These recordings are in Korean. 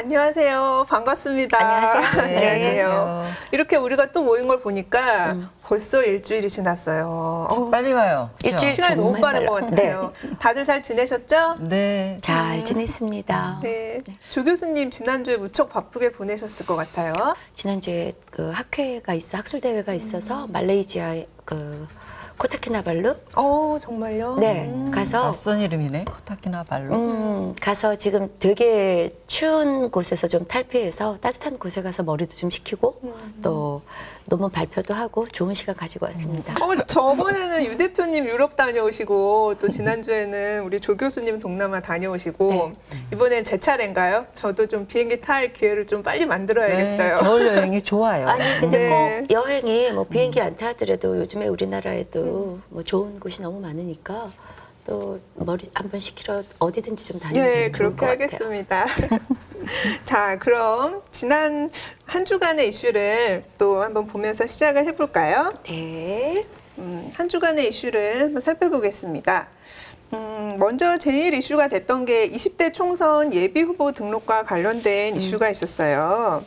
안녕하세요. 반갑습니다. 안녕하세요. 네, 안녕하세요. 이렇게 우리가 또 모인 걸 보니까 벌써 일주일이 지났어요. 빨리 가요. 일주일 시간이 너무 정말 빠른 것 빨라요. 같아요. 다들 잘 지내셨죠? 네. 잘 지냈습니다. 네. 조 교수님 지난주에 무척 바쁘게 보내셨을 것 같아요. 지난주에 그 학회가 학술 대회가 있어서 말레이시아 그 코타키나발루 정말요? 네 가서 낯선 이름이네. 코타키나발루. 가서 지금 되게 추운 곳에서 좀 탈피해서 따뜻한 곳에 가서 머리도 좀 식히고 또 논문 발표도 하고 좋은 시간 가지고 왔습니다. 저번에는 유 대표님 유럽 다녀오시고 또 지난주에는 우리 조 교수님 동남아 다녀오시고 네. 이번엔 제 차례인가요? 저도 좀 비행기 탈 기회를 좀 빨리 만들어야겠어요. 네, 겨울 여행이 좋아요. 아니 근데 네. 꼭 여행이 뭐 비행기 안 타더라도 요즘에 우리나라에도 뭐 좋은 곳이 너무 많으니까 또 머리 한번 식히러 어디든지 좀 다니면 예, 좋을 그렇게 것 같아요. 하겠습니다. 자, 그럼 지난 한 주간의 이슈를 또 한번 보면서 시작을 해볼까요? 네. 한 주간의 이슈를 한번 살펴보겠습니다. 먼저 제일 이슈가 됐던 게 20대 총선 예비 후보 등록과 관련된 이슈가 있었어요.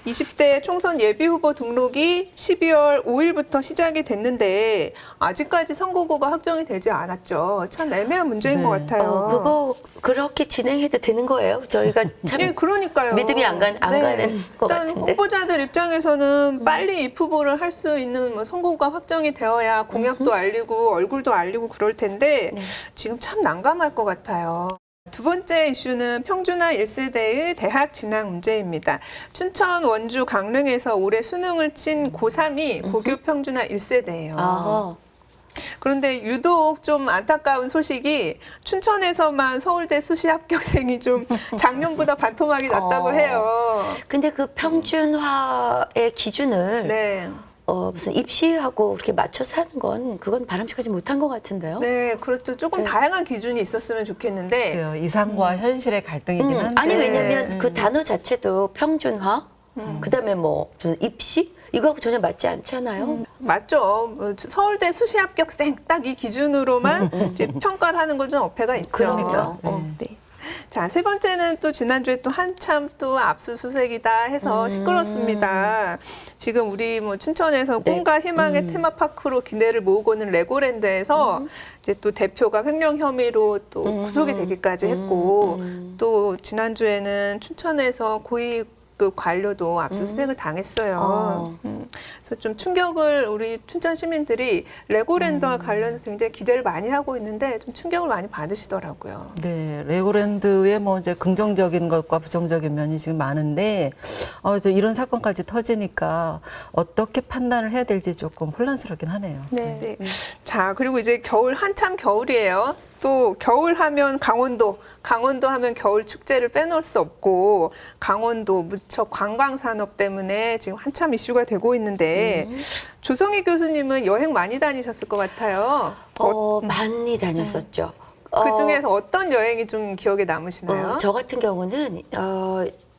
20대 총선 예비 후보 등록이 12월 5일부터 시작이 됐는데 아직까지 선거구가 확정이 되지 않았죠. 참 애매한 문제인 네. 것 같아요. 그거 그렇게 진행해도 되는 거예요? 저희가 참 예, 그러니까요. 믿음이 안 가는 것 일단 같은데. 후보자들 입장에서는 빨리 입 후보를 할 수 있는 뭐 선거가 확정이 되어야 공약도 알리고 얼굴도 알리고 그럴 텐데 네. 지금 참 난감할 것 같아요. 두 번째 이슈는 평준화 1세대의 대학 진학 문제입니다. 춘천, 원주, 강릉에서 올해 수능을 친 고3이 고교 평준화 1세대예요. 아하. 그런데 유독 좀 안타까운 소식이 춘천에서만 서울대 수시 합격생이 좀 작년보다 반토막이 났다고 해요. 근데 그 평준화의 기준을 네. 무슨 입시하고 그렇게 맞춰서 하는 건 그건 바람직하지 못한 것 같은데요. 네, 그렇죠. 조금 네. 다양한 기준이 있었으면 좋겠는데. 글쎄요. 이상과 현실의 갈등이긴 한데. 아니 왜냐면 그 단어 자체도 평준화, 그다음에 뭐 무슨 입시 이거하고 전혀 맞지 않잖아요. 맞죠. 서울대 수시 합격생 딱 이 기준으로만 이제 평가를 하는 건 좀 어폐가 있죠. 그러니까. 네. 자, 세 번째는 또 지난주에 또 한참 또 압수수색이다 해서 시끄럽습니다. 지금 우리 뭐 춘천에서 네. 꿈과 희망의 테마파크로 기대를 모으고 있는 레고랜드에서 이제 또 대표가 횡령 혐의로 또 구속이 되기까지 했고 또 지난주에는 춘천에서 고위급 관료도 압수수색을 당했어요. 그래서 좀 충격을 우리 춘천 시민들이 레고랜드와 관련해서 굉장히 기대를 많이 하고 있는데 좀 충격을 많이 받으시더라고요. 네, 레고랜드의 뭐 이제 긍정적인 것과 부정적인 면이 지금 많은데, 이제 이런 사건까지 터지니까 어떻게 판단을 해야 될지 조금 혼란스럽긴 하네요. 네. 자, 그리고 이제 겨울, 한참 겨울이에요. 또 겨울 하면 강원도 하면 겨울 축제를 빼놓을 수 없고 강원도 무척 관광 산업 때문에 지금 한참 이슈가 되고 있는데 조성희 교수님은 여행 많이 다니셨을 것 같아요. 많이 다녔었죠. 그 중에서 어떤 여행이 좀 기억에 남으시나요? 저 같은 경우는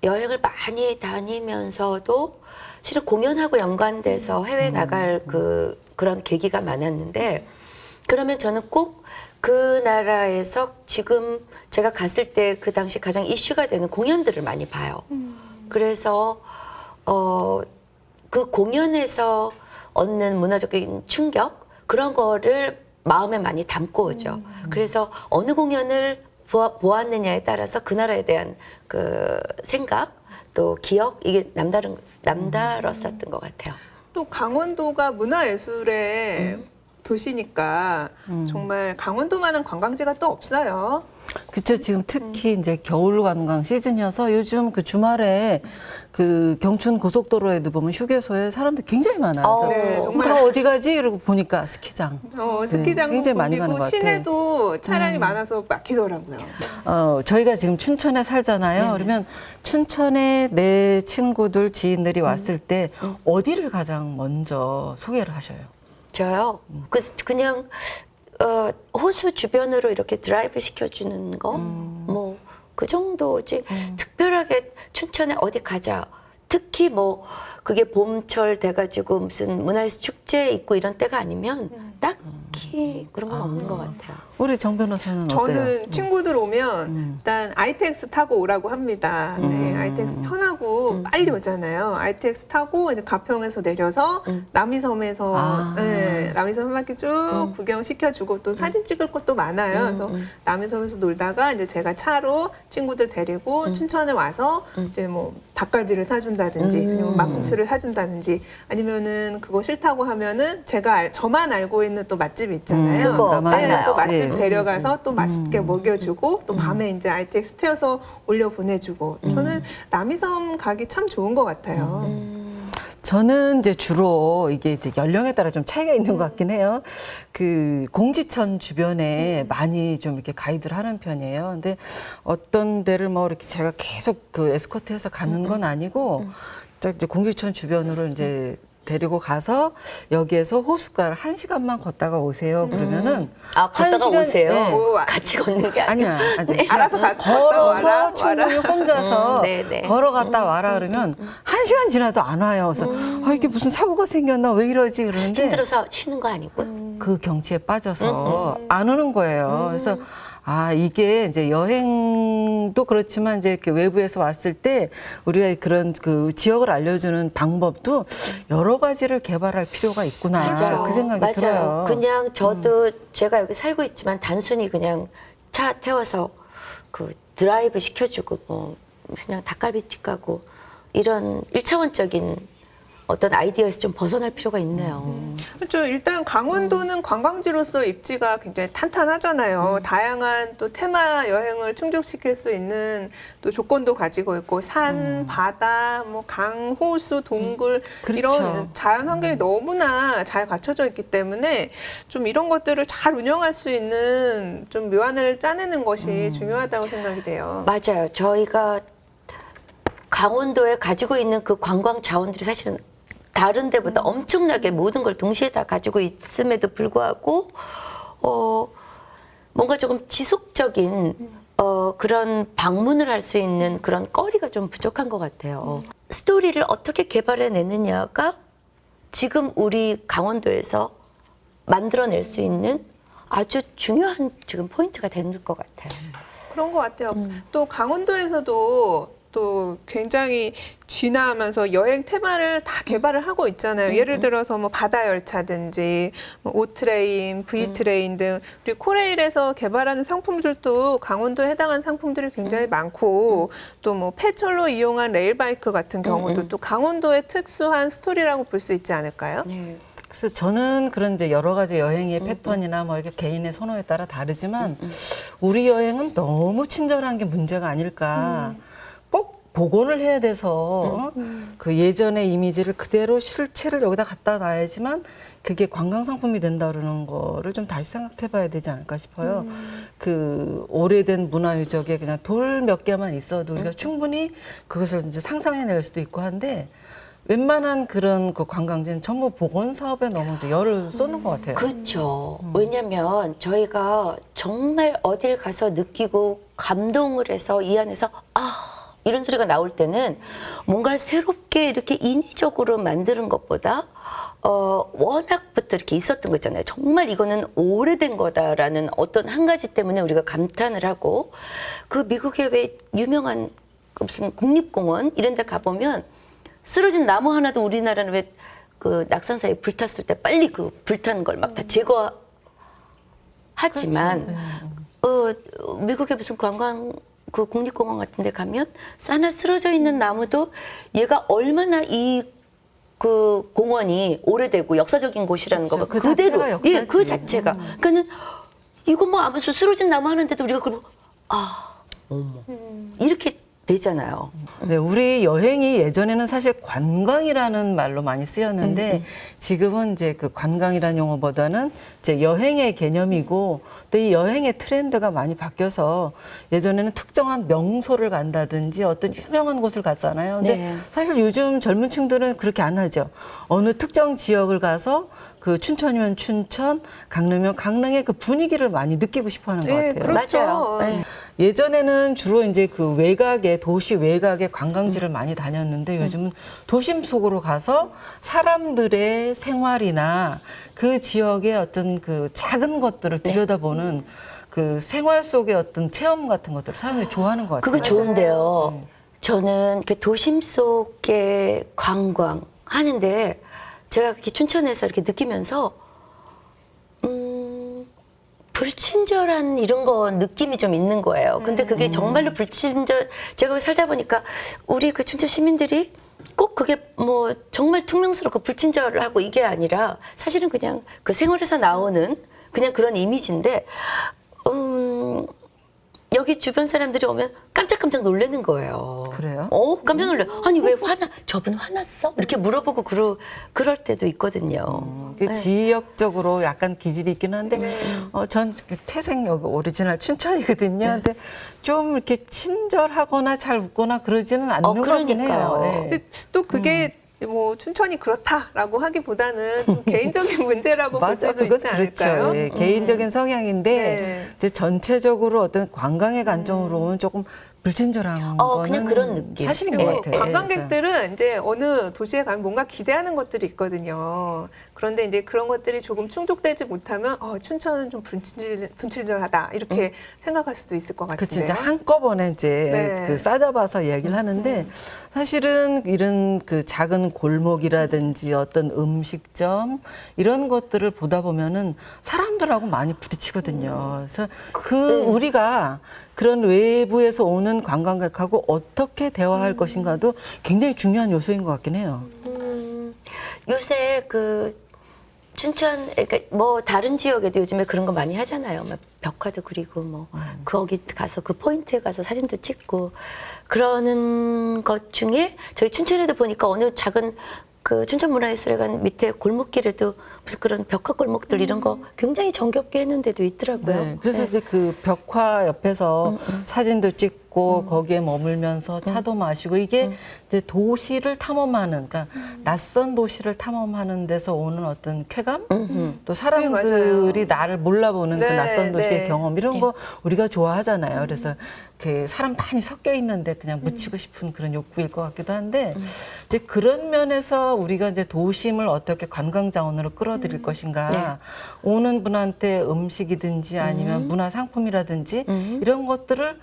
여행을 많이 다니면서도 실은 공연하고 연관돼서 해외 나갈 그런 계기가 많았는데 그러면 저는 꼭 그 나라에서 지금 제가 갔을 때 그 당시 가장 이슈가 되는 공연들을 많이 봐요. 그래서 그 공연에서 얻는 문화적인 충격 그런 거를 마음에 많이 담고 오죠. 그래서 어느 공연을 보았느냐에 따라서 그 나라에 대한 그 생각 또 기억 이게 남다랐었던 것 같아요. 또 강원도가 문화예술의 도시니까 정말 강원도만한 관광지가 또 없어요. 그렇죠. 지금 특히 이제 겨울 관광 시즌이어서 요즘 그 주말에 그 경춘 고속도로에도 보면 휴게소에 사람들 굉장히 많아요. 네, 정말. 다 어디 가지? 이러고 보니까 스키장. 스키장도 굉장히 많이 가는 붐비고 것 같아요. 시내도 차량이 많아서 막히더라고요. 저희가 지금 춘천에 살잖아요. 그러면 춘천에 내 친구들, 지인들이 왔을 때 어디를 가장 먼저 소개를 하셔요? 저요? 그냥 호수 주변으로 이렇게 드라이브 시켜주는 거? 뭐 그 정도지. 특별하게 춘천에 어디 가자. 특히 뭐 그게 봄철 돼가지고 무슨 문화예술 축제 있고 이런 때가 아니면 딱히 그런 건 없는 것 같아요. 우리 정 변호사는 어때요? 저는 친구들 오면 일단 ITX 타고 오라고 합니다. 네, ITX 편하고 빨리 오잖아요. ITX 타고 이제 가평에서 내려서 남이섬에서 아. 네, 남이섬 한 바퀴 쭉 구경 시켜주고 또 사진 찍을 것도 많아요. 그래서 남이섬에서 놀다가 이제 제가 차로 친구들 데리고 춘천에 와서 이제 뭐 닭갈비를 사준다든지 아니면 막국수를 사준다든지 아니면은 그거 싫다고 하면은 저만 알고 있는 또 맛집이 있잖아요. 그거 나만의 네, 또 맛집. 맛집 데려가서 또 맛있게 먹여주고 또 밤에 이제 ITX 태워서 올려 보내주고 저는 남이섬 가기 참 좋은 것 같아요. 저는 이제 주로 이게 이제 연령에 따라 좀 차이가 있는 것 같긴 해요. 그 공지천 주변에 많이 좀 이렇게 가이드를 하는 편이에요. 근데 어떤 데를 뭐 이렇게 제가 계속 그 에스코트해서 가는 건 아니고 딱 이제 공지천 주변으로 이제 데리고 가서 여기에서 호숫가를 1시간만 걷다가 오세요. 그러면은 아, 걷다가 1시간, 오세요? 네. 오, 같이 걷는 게 아니야. 아니야. 아니, 알아서 갔다 걸어서 와라, 충분히 혼자서 네네. 걸어갔다 와라 그러면 1시간 지나도 안 와요. 그래서 아, 이게 무슨 사고가 생겼나 왜 이러지 그러는데 힘들어서 쉬는 거 아니고. 그 경치에 빠져서 안 오는 거예요. 그래서 아, 이게 이제 여행도 그렇지만 이제 이렇게 외부에서 왔을 때 우리가 그런 그 지역을 알려주는 방법도 여러 가지를 개발할 필요가 있구나. 맞아요. 그 생각이 맞아요. 들어요. 그냥 저도 제가 여기 살고 있지만 단순히 그냥 차 태워서 그 드라이브 시켜주고 뭐 그냥 닭갈비집 가고 이런 1차원적인 어떤 아이디어에서 좀 벗어날 필요가 있네요. 그렇죠. 일단 강원도는 관광지로서 입지가 굉장히 탄탄하잖아요. 다양한 또 테마 여행을 충족시킬 수 있는 또 조건도 가지고 있고 산, 바다, 뭐 강, 호수, 동굴 그렇죠. 이런 자연 환경이 너무나 잘 갖춰져 있기 때문에 좀 이런 것들을 잘 운영할 수 있는 좀 묘안을 짜내는 것이 중요하다고 생각이 돼요. 맞아요. 저희가 강원도에 가지고 있는 그 관광 자원들이 사실은 다른 데보다 엄청나게 모든 걸 동시에 다 가지고 있음에도 불구하고 뭔가 조금 지속적인 그런 방문을 할 수 있는 그런 거리가 좀 부족한 것 같아요. 스토리를 어떻게 개발해내느냐가 지금 우리 강원도에서 만들어낼 수 있는 아주 중요한 지금 포인트가 되는 것 같아요. 그런 것 같아요. 또 강원도에서도 또 굉장히 진화하면서 여행 테마를 다 개발을 하고 있잖아요. 예를 들어서 뭐 바다 열차든지 뭐 오트레인, V트레인 등 우리 코레일에서 개발하는 상품들도 강원도에 해당하는 상품들이 굉장히 많고 또 뭐 폐철로 이용한 레일바이크 같은 경우도 또 강원도의 특수한 스토리라고 볼 수 있지 않을까요? 네. 그래서 저는 그런 이제 여러 가지 여행의 패턴이나 뭐 이렇게 개인의 선호에 따라 다르지만 우리 여행은 너무 친절한 게 문제가 아닐까. 꼭 복원을 해야 돼서 그 예전의 이미지를 그대로 실체를 여기다 갖다 놔야지만 그게 관광 상품이 된다 그러는 거를 좀 다시 생각해 봐야 되지 않을까 싶어요. 그 오래된 문화 유적에 그냥 돌 몇 개만 있어도 우리가 충분히 그것을 이제 상상해낼 수도 있고 한데 웬만한 그런 그 관광지는 전부 복원 사업에 너무 이제 열을 쏟는 것 같아요. 그렇죠. 왜냐하면 저희가 정말 어딜 가서 느끼고 감동을 해서 이 안에서 이런 소리가 나올 때는 뭔가를 새롭게 이렇게 인위적으로 만드는 것보다 워낙부터 이렇게 있었던 거 있잖아요. 정말 이거는 오래된 거다라는 어떤 한 가지 때문에 우리가 감탄을 하고 그 미국의 왜 유명한 무슨 국립공원 이런 데 가보면 쓰러진 나무 하나도 우리나라는 왜 그 낙산사에 불탔을 때 빨리 그 불탄 걸 막 다 제거하지만 미국의 무슨 관광 그 국립공원 같은 데 가면 하나 쓰러져 있는 나무도 얘가 얼마나 이 그 공원이 오래되고 역사적인 곳이라는 그렇죠. 거가 그 그대로 자체가 예, 그 역사지. 자체가 그러니까는 이거 뭐 아무 쓰러진 나무 하는데도 우리가 그러고 이렇게 되잖아요. 네, 우리 여행이 예전에는 사실 관광이라는 말로 많이 쓰였는데 지금은 이제 그 관광이라는 용어보다는 이제 여행의 개념이고 또 이 여행의 트렌드가 많이 바뀌어서 예전에는 특정한 명소를 간다든지 어떤 유명한 곳을 갔잖아요. 근데 네. 사실 요즘 젊은 층들은 그렇게 안 하죠. 어느 특정 지역을 가서 그 춘천이면 춘천, 강릉이면 강릉의 그 분위기를 많이 느끼고 싶어 하는 것 네, 같아요. 그렇죠. 맞아요. 네. 예전에는 주로 이제 그 외곽에 도시 외곽에 관광지를 많이 다녔는데 요즘은 도심 속으로 가서 사람들의 생활이나 그 지역의 어떤 그 작은 것들을 들여다보는 보면은 그 생활 속의 어떤 체험 같은 것들을 사람들이 좋아하는 것 같아요. 그거 좋은데요. 저는 그 도심 속의 관광 하는데 제가 이렇게 춘천에서 이렇게 느끼면서 불친절한 이런 거 느낌이 좀 있는 거예요. 근데 그게 정말로 불친절, 제가 거기 살다 보니까 우리 그 춘천 시민들이 꼭 그게 뭐 정말 퉁명스럽고 불친절하고 이게 아니라 사실은 그냥 그 생활에서 나오는 그냥 그런 이미지인데, 여기 주변 사람들이 오면 깜짝깜짝 놀라는 거예요. 그래요? 깜짝 놀래. 아니 왜 저분 화났어? 이렇게 물어보고 그럴 때도 있거든요. 그 지역적으로 약간 기질이 있긴 한데, 전 태생 여기 오리지널 춘천이거든요. 근데 좀 이렇게 친절하거나 잘 웃거나 그러지는 않는 것 같긴 해요. 그러니까요. 네. 근데 또 그게 뭐 춘천이 그렇다라고 하기보다는 좀 개인적인 문제라고 볼 맞아, 수도 그건 있지 않을까요? 그렇죠. 예, 개인적인 성향인데 네. 이제 전체적으로 어떤 관광의 관점으로는 조금 불친절한 거는 그냥 그런 느낌. 사실인 그리고 것 같아요. 관광객들은 이제 어느 도시에 가면 뭔가 기대하는 것들이 있거든요. 그런데 이제 그런 것들이 조금 충족되지 못하면 춘천은 좀 분칠절하다 이렇게 생각할 수도 있을 것 그치, 같은데요. 이제 한꺼번에 이제 네. 그 싸잡아서 이야기를 하는데 사실은 이런 그 작은 골목이라든지 어떤 음식점 이런 것들을 보다 보면은 사람들하고 많이 부딪히거든요. 그래서 우리가 그런 외부에서 오는 관광객하고 어떻게 대화할 것인가도 굉장히 중요한 요소인 것 같긴 해요. 요새 그 춘천, 그러니까 뭐 다른 지역에도 요즘에 그런 거 많이 하잖아요. 막 벽화도 그리고 뭐 거기 가서 그 포인트에 가서 사진도 찍고 그러는 것 중에 저희 춘천에도 보니까 어느 작은 그 춘천문화예술회관 밑에 골목길에도 무슨 그런 벽화 골목들 이런 거 굉장히 정겹게 해놓은 데도 있더라고요. 네, 그래서 이제 그 벽화 옆에서 사진도 찍고 거기에 머물면서 차도 마시고 이게 이제 도시를 탐험하는, 그러니까 낯선 도시를 탐험하는 데서 오는 어떤 쾌감, 또 사람들이 나를 몰라보는 그 네, 낯선 도시의 네. 경험 이런 거 우리가 좋아하잖아요. 그래서 그 사람 많이 섞여 있는데 그냥 묻히고 싶은 그런 욕구일 것 같기도 한데 이제 그런 면에서 우리가 이제 도심을 어떻게 관광 자원으로 끌어들일 것인가, 오는 분한테 음식이든지 아니면 문화 상품이라든지 이런 것들을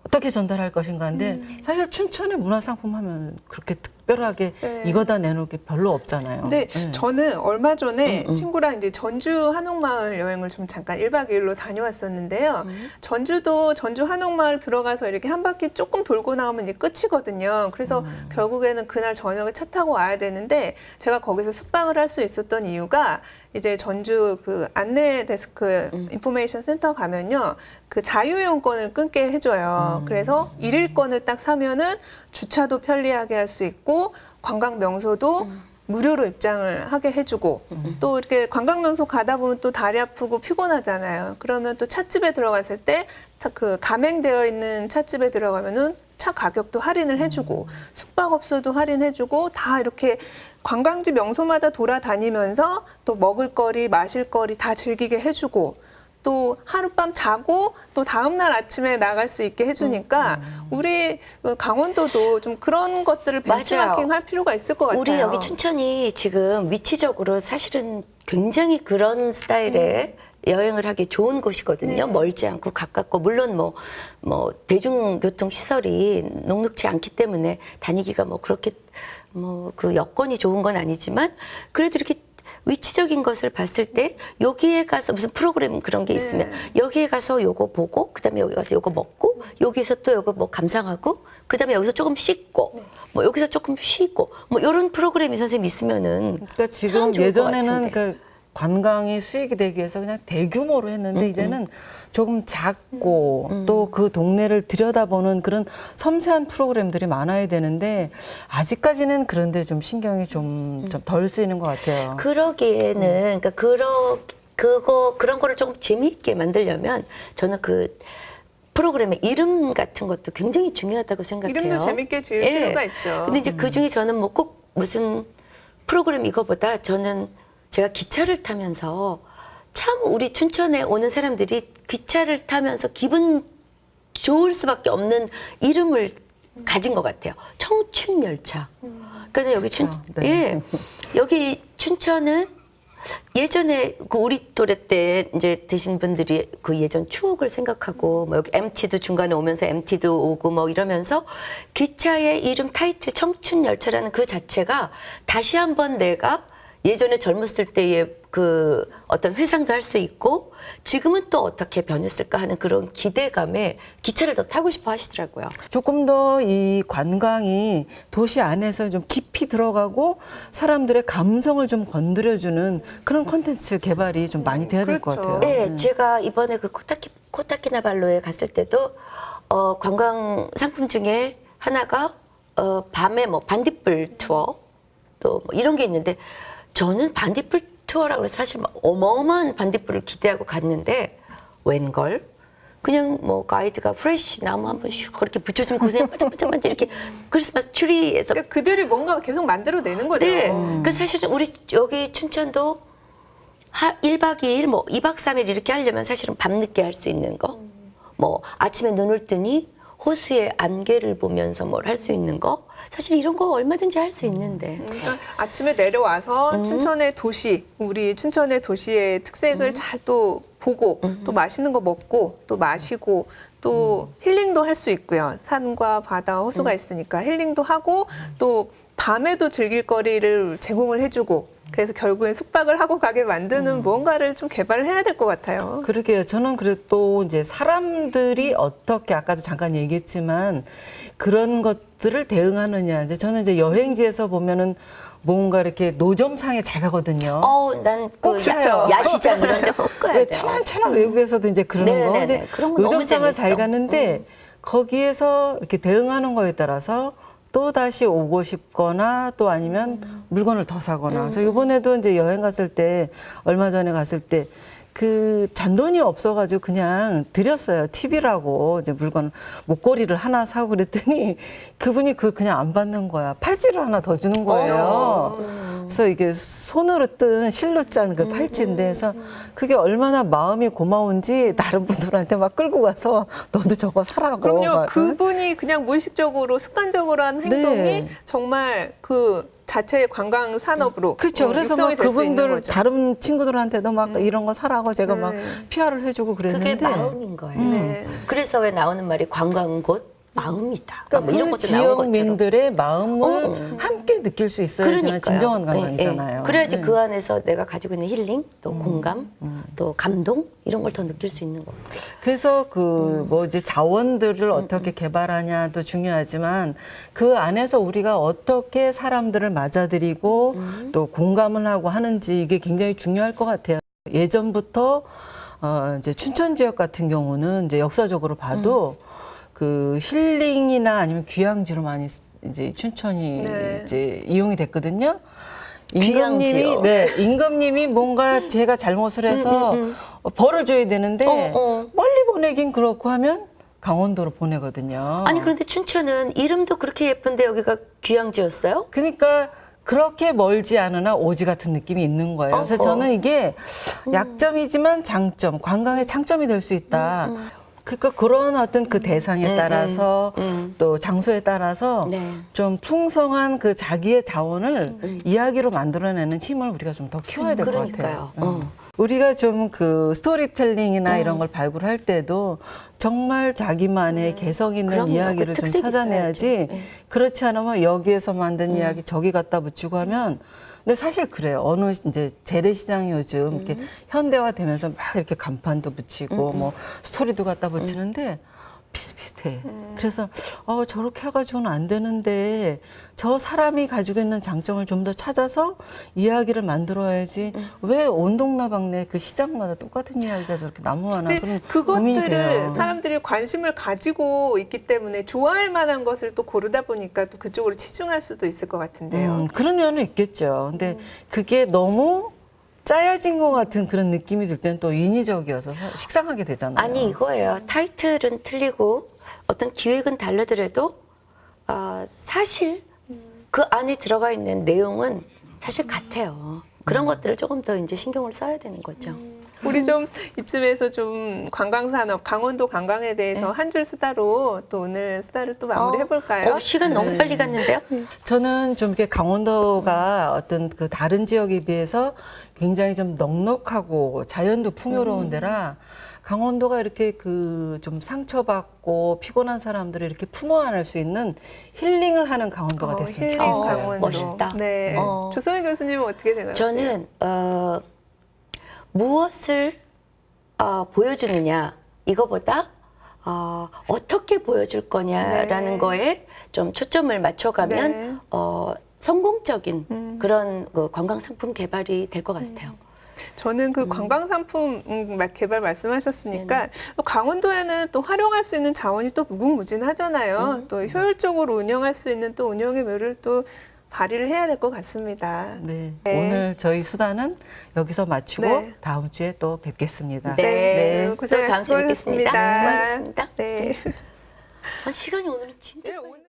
어떻게 전달할 것인가 인데 사실 춘천의 문화 상품 하면 그렇게 특별하게 네. 이거다 내놓을 게 별로 없잖아요. 근데 네. 저는 얼마 전에 친구랑 이제 전주 한옥마을 여행을 좀 잠깐 1박 2일로 다녀왔었는데요. 전주도 전주 한옥마을 들어가서 이렇게 한 바퀴 조금 돌고 나오면 이제 끝이거든요. 그래서 결국에는 그날 저녁에 차 타고 와야 되는데 제가 거기서 숙박을 할 수 있었던 이유가 이제 전주 그 안내 데스크 인포메이션 센터 가면요. 그 자유이용권을 끊게 해줘요. 그래서 1일권을 딱 사면은 주차도 편리하게 할 수 있고 관광 명소도 무료로 입장을 하게 해주고 또 이렇게 관광 명소 가다 보면 또 다리 아프고 피곤하잖아요. 그러면 또 찻집에 들어갔을 때 그 가맹되어 있는 찻집에 들어가면은 차 가격도 할인을 해주고 숙박업소도 할인해주고 다 이렇게 관광지 명소마다 돌아다니면서 또 먹을거리 마실거리 다 즐기게 해주고 또 하룻밤 자고 또 다음날 아침에 나갈 수 있게 해주니까 우리 강원도도 좀 그런 것들을 벤치마킹 할 필요가 있을 것 같아요. 우리 여기 춘천이 지금 위치적으로 사실은 굉장히 그런 스타일의 여행을 하기 좋은 곳이거든요. 멀지 않고 가깝고 물론 뭐 대중교통 시설이 녹록지 않기 때문에 다니기가 뭐 그렇게 뭐 그 여건이 좋은 건 아니지만 그래도 이렇게 위치적인 것을 봤을 때 여기에 가서 무슨 프로그램 그런 게 있으면 여기에 가서 요거 보고 그다음에 여기 가서 요거 먹고 여기서 또 요거 뭐 감상하고 그다음에 여기서 조금 씻고 뭐 여기서 조금 쉬고 뭐 이런 프로그램이 선생님 있으면은 그러니까 참 지금 좋을 것 예전에는 같은데. 그 관광이 수익이 되기 위해서 그냥 대규모로 했는데 이제는 조금 작고 또 그 동네를 들여다보는 그런 섬세한 프로그램들이 많아야 되는데 아직까지는 그런데 좀 신경이 좀 덜 쓰이는 것 같아요. 그러기에는 그러니까 그런 거를 조금 재미있게 만들려면 저는 그 프로그램의 이름 같은 것도 굉장히 중요하다고 생각해요. 이름도 재밌게 지을 예. 필요가 있죠. 근데 이제 그 중에 저는 뭐 꼭 무슨 프로그램 이거보다 저는 제가 기차를 타면서 참 우리 춘천에 오는 사람들이 기차를 타면서 기분 좋을 수밖에 없는 이름을 가진 것 같아요. 청춘열차. 그러니까 여기 네. 여기 춘천은 예전에 그 우리 또래 때 이제 드신 분들이 그 예전 추억을 생각하고 뭐 여기 MT도 중간에 오면서 MT도 오고 뭐 이러면서 기차의 이름 타이틀 청춘열차라는 그 자체가 다시 한번 내가 예전에 젊었을 때의 그 어떤 회상도 할 수 있고 지금은 또 어떻게 변했을까 하는 그런 기대감에 기차를 더 타고 싶어 하시더라고요. 조금 더 이 관광이 도시 안에서 좀 깊이 들어가고 사람들의 감성을 좀 건드려주는 그런 콘텐츠 개발이 좀 많이 돼야 될 것 그렇죠. 같아요. 네, 제가 이번에 그 코타키나발루에 갔을 때도 관광 상품 중에 하나가 밤에 뭐 반딧불 투어 또 뭐 이런 게 있는데 저는 반딧불 투어라고 해서 사실 막 어마어마한 반딧불을 기대하고 갔는데 웬걸? 그냥 뭐 가이드가 프레쉬 나무 한번 슉 그렇게 붙여주면 고생 반짝반짝 이렇게 크리스마스 트리에서 그러니까 그들이 뭔가 계속 만들어내는 거죠. 네. 그러니까 사실은 우리 여기 춘천도 1박 2일, 뭐 2박 3일 이렇게 하려면 사실은 밤늦게 할 수 있는 거. 뭐 아침에 눈을 뜨니 호수의 안개를 보면서 뭘 할 수 있는 거. 사실 이런 거 얼마든지 할 수 있는데. 그러니까 아침에 내려와서 춘천의 도시, 우리 춘천의 도시의 특색을 잘 또 보고 또 맛있는 거 먹고 또 마시고 또 힐링도 할 수 있고요. 산과 바다, 호수가 있으니까 힐링도 하고 또 밤에도 즐길 거리를 제공을 해주고 그래서 결국엔 숙박을 하고 가게 만드는 무언가를 좀 개발을 해야 될 것 같아요. 그러게요. 저는 그래도 또 이제 사람들이 어떻게 아까도 잠깐 얘기했지만 그런 것들을 대응하느냐. 이제 저는 이제 여행지에서 보면은 뭔가 이렇게 노점상에 잘 가거든요. 난 꼭 그 사요. 야시장 이런 데 꼭 가야 왜 돼요. 천안천안 외국에서도 이제 그런 거 네네네. 이제 그런 거 너무 노점상을 잘 재밌어. 가는데 거기에서 이렇게 대응하는 거에 따라서 또 다시 오고 싶거나 또 아니면 물건을 더 사거나. 그래서 이번에도 이제 여행 갔을 때 얼마 전에 갔을 때 그 잔돈이 없어가지고 그냥 드렸어요. 팁이라고 이제 물건 목걸이를 하나 사고 그랬더니 그분이 그걸 그냥 안 받는 거야. 팔찌를 하나 더 주는 거예요. 그래서 이게 손으로 뜬 실로 짠 그 팔찌인데 해서 그게 얼마나 마음이 고마운지 다른 분들한테 막 끌고 가서 너도 저거 사라고. 그럼요. 막, 그분이 그냥 무의식적으로 습관적으로 한 행동이 네. 정말 그 자체의 관광 산업으로 그렇죠. 그래서 막 육성이 될 수 있는 그분들 거죠. 다른 친구들한테도 막 이런 거 사라고 제가 막 네. PR을 해주고 그게 그랬는데 마음인 거예요. 네. 그래서 왜 나오는 말이 관광곳 마음이다. 그러니까 뭐 이런 그 것도 나온 것처럼. 지역민들의 마음을 함께 느낄 수 있어야지만 그러니까요. 진정한 예, 관광이잖아요. 예. 그래야지 그 안에서 내가 가지고 있는 힐링, 또 공감, 또 감동 이런 걸 더 느낄 수 있는 거고. 그래서 그 뭐 이제 자원들을 어떻게 개발하냐도 중요하지만 그 안에서 우리가 어떻게 사람들을 맞아들이고 또 공감을 하고 하는지 이게 굉장히 중요할 것 같아요. 예전부터 이제 춘천 지역 같은 경우는 이제 역사적으로 봐도 그 힐링이나 아니면 귀향지로 많이 이제 춘천이 네. 이제 이용이 됐거든요. 귀향지요. 임금님이 뭔가 제가 잘못을 해서 벌을 줘야 되는데 멀리 보내긴 그렇고 하면 강원도로 보내거든요. 아니 그런데 춘천은 이름도 그렇게 예쁜데 여기가 귀향지였어요? 그러니까 그렇게 멀지 않으나 오지 같은 느낌이 있는 거예요. 그래서 어허. 저는 이게 약점이지만 장점, 관광의 장점이 될 수 있다. 그러니까 그런 어떤 그 대상에 따라서 또 장소에 따라서 네. 좀 풍성한 그 자기의 자원을 이야기로 만들어내는 힘을 우리가 좀 더 키워야 될 것 같아요. 그러니까요. 우리가 좀 그 스토리텔링이나 이런 걸 발굴할 때도 정말 자기만의 개성 있는 그럼요. 이야기를 그 좀 특색이 찾아내야지 있어야죠. 네. 그렇지 않으면 여기에서 만든 이야기 저기 갖다 붙이고 하면 근데 사실 그래요. 어느 이제 재래시장이 요즘 이렇게 현대화되면서 막 이렇게 간판도 붙이고 뭐 스토리도 갖다 붙이는데 비슷비슷해. 그래서 저렇게 해가지고는 안 되는데 저 사람이 가지고 있는 장점을 좀 더 찾아서 이야기를 만들어야지 왜 온동나방네 그 시장마다 똑같은 이야기가 저렇게 나무하나 근데 그런 고민이 그것들을 돼요. 사람들이 관심을 가지고 있기 때문에 좋아할 만한 것을 또 고르다 보니까 또 그쪽으로 치중할 수도 있을 것 같은데요. 그런 면은 있겠죠. 근데 그게 너무 짜여진 것 같은 그런 느낌이 들 때는 또 인위적이어서 식상하게 되잖아요. 아니 이거예요. 타이틀은 틀리고 어떤 기획은 다르더라도 사실 그 안에 들어가 있는 내용은 사실 같아요. 그런 것들을 조금 더 이제 신경을 써야 되는 거죠. 우리 좀 이쯤에서 좀 관광산업, 강원도 관광에 대해서 한 줄 수다로 또 오늘 수다를 또 마무리해 볼까요? 시간 너무 빨리 갔는데요. 저는 좀 이렇게 강원도가 어떤 그 다른 지역에 비해서 굉장히 좀 넉넉하고 자연도 풍요로운 데라 강원도가 이렇게 그 좀 상처받고 피곤한 사람들을 이렇게 품어 안을 수 있는 힐링을 하는 강원도가 됐으면 힐링 좋겠어요. 강원도. 멋있다. 네. 조성희 교수님은 어떻게 생각하세요? 저는 무엇을 보여주느냐 이거보다 어떻게 보여줄 거냐라는 네. 거에 좀 초점을 맞춰가면 네. 성공적인 그런 그 관광 상품 개발이 될 것 같아요. 저는 그 관광 상품 개발 말씀하셨으니까 또 강원도에는 또 활용할 수 있는 자원이 또 무궁무진하잖아요. 또 효율적으로 운영할 수 있는 또 운영의 묘를 또 발휘를 해야 될 것 같습니다. 네. 네. 오늘 저희 수다는 여기서 마치고 네. 다음 주에 또 뵙겠습니다. 네. 고생 또 다음 주에 뵙겠습니다. 수고하셨습니다. 수고하셨습니다. 네. 시간이 오늘은 진짜 네, 빨리 오늘